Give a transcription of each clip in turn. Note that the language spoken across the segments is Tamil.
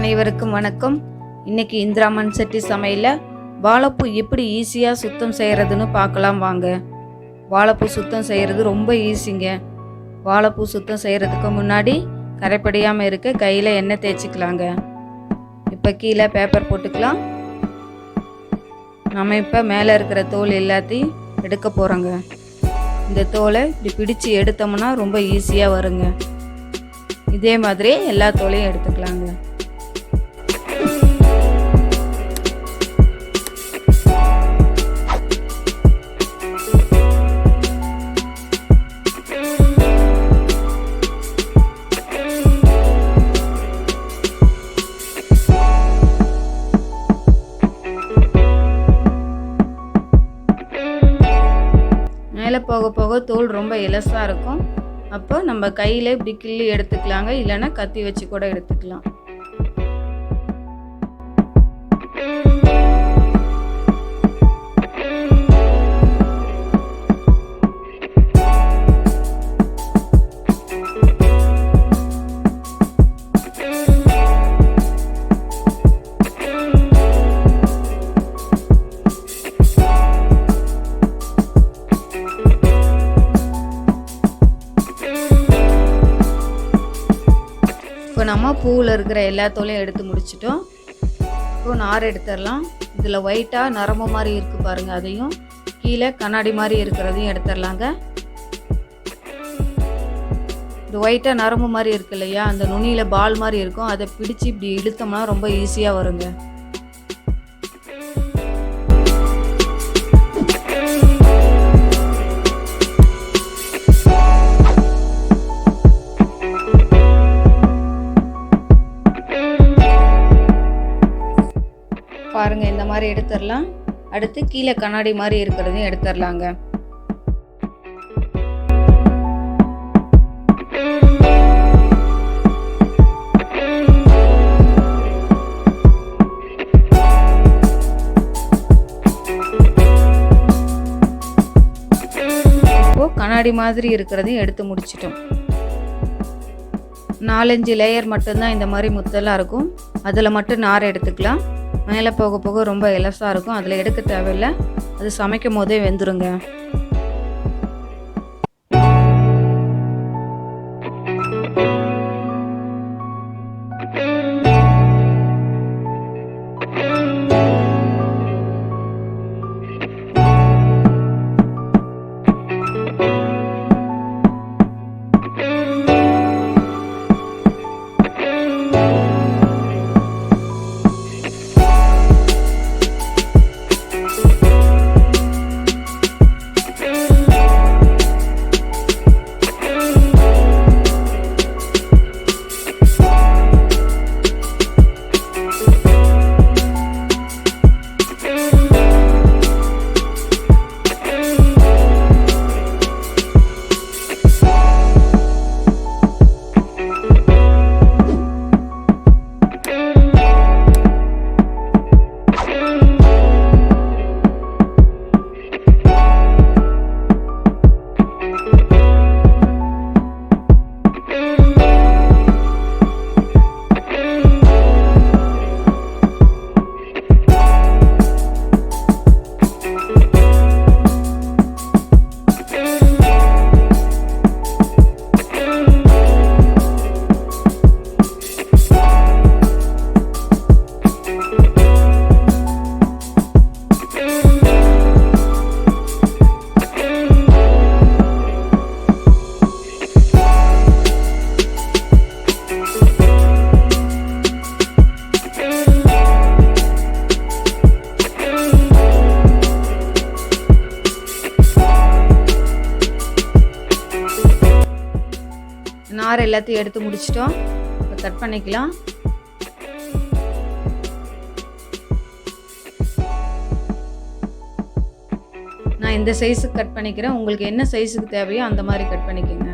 அனைவருக்கும் வணக்கம். இன்னைக்கு இந்திரா மண்சட்டி சமையலில் வாழைப்பூ எப்படி ஈஸியாக சுத்தம் செய்கிறதுன்னு பார்க்கலாம் வாங்க. வாழைப்பூ சுத்தம் செய்கிறது ரொம்ப ஈஸிங்க. வாழைப்பூ சுத்தம் செய்கிறதுக்கு முன்னாடி கரைப்படியாமல் இருக்க கையில் எண்ணெய் தேய்ச்சிக்கலாங்க. இப்போ கீழே பேப்பர் போட்டுக்கலாம். நம்ம இப்போ மேலே இருக்கிற தோல் எல்லாத்தையும் எடுக்க போகிறோங்க. இந்த தோலை இப்படி பிடிச்சு எடுத்தோம்னா ரொம்ப ஈஸியாக வருங்க. இதே மாதிரி எல்லா தோலையும் எடுத்துக்கலாங்க. மேலே போக போக தோல் ரொம்ப இலசாக இருக்கும். அப்போ நம்ம கையில் இப்படி கிள்ளி எடுத்துக்கலாங்க, இல்லைன்னா கத்தி வச்சு கூட எடுத்துக்கலாம். இப்போ நம்ம பூவில் இருக்கிற எல்லா தோலையும் எடுத்து முடிச்சிட்டோம். இப்போ நார் எடுத்துடலாம். இதில் ஒயிட்டாக நரம்பு மாதிரி இருக்குது பாருங்கள், அதையும் கீழே கண்ணாடி மாதிரி இருக்கிறதையும் எடுத்துடலாங்க. இந்த ஒயிட்டாக நரம்பு மாதிரி இருக்கு இல்லையா, அந்த நுனியில் பால் மாதிரி இருக்கும், அதை பிடிச்சி இப்படி இழுத்தோம்னா ரொம்ப ஈஸியாக வருங்க. பாருங்க, இந்த மாதிரி எடுத்துடலாம். அடுத்து கீழே கண்ணாடி மாதிரி இருக்கிறதையும் எடுத்துடலாங்க. இப்போ கண்ணாடி மாதிரி இருக்கிறதையும் எடுத்து முடிச்சிட்டோம். 4-5 லேயர் மட்டும்தான் இந்த மாதிரி முத்தெல்லாம் இருக்கும். அதில் மட்டும் நார் எடுத்துக்கலாம். மேலே போக போக ரொம்ப இலசாக இருக்கும், அதில் எடுக்க தேவையில்லை. அது சமைக்கும் போதே வெந்துருங்க. நார் எல்லாத்தையும் எடுத்து முடிச்சிட்டோம். இப்போ கட் பண்ணிக்கலாம். நான் இந்த சைஸுக்கு கட் பண்ணிக்கிறேன். உங்களுக்கு என்ன சைஸுக்கு தேவையோ அந்த மாதிரி கட் பண்ணிக்கோங்க.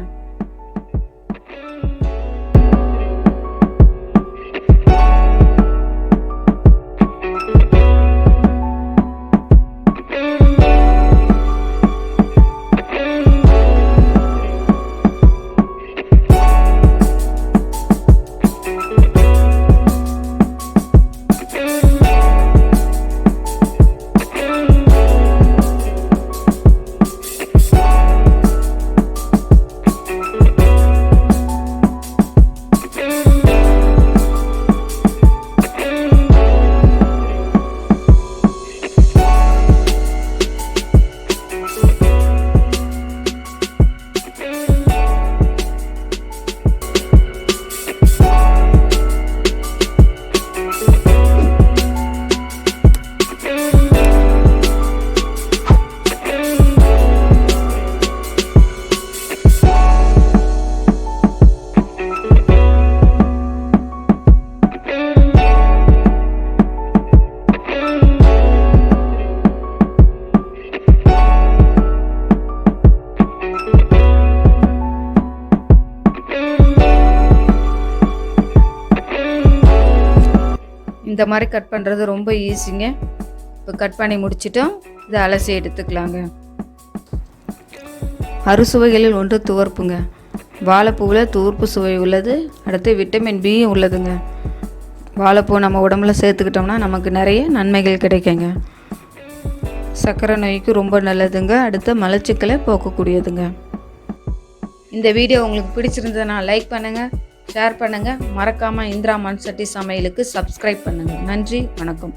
இந்த மாதிரி கட் பண்ணுறது ரொம்ப ஈஸிங்க. இப்போ கட் பண்ணி முடிச்சிட்டோம். இதை அலசி எடுத்துக்கலாங்க. அறுசுவைகளில் ஒன்று துவர்ப்புங்க. வாழைப்பூவில் துவர்ப்பு சுவை உள்ளது. அடுத்து விட்டமின் பி உள்ளதுங்க. வாழைப்பூ நம்ம உடம்புல சேர்த்துக்கிட்டோம்னா நமக்கு நிறைய நன்மைகள் கிடைக்குங்க. சர்க்கரை நோய்க்கு ரொம்ப நல்லதுங்க. அடுத்து மலச்சிக்கலை போக்கக்கூடியதுங்க. இந்த வீடியோ உங்களுக்கு பிடிச்சிருந்ததுன்னா லைக் பண்ணுங்கள், ஷேர் பண்ணுங்கள். மறக்காமல் இந்திரா மண்சட்டி சமையலுக்கு சப்ஸ்கிரைப் பண்ணுங்கள். நன்றி, வணக்கம்.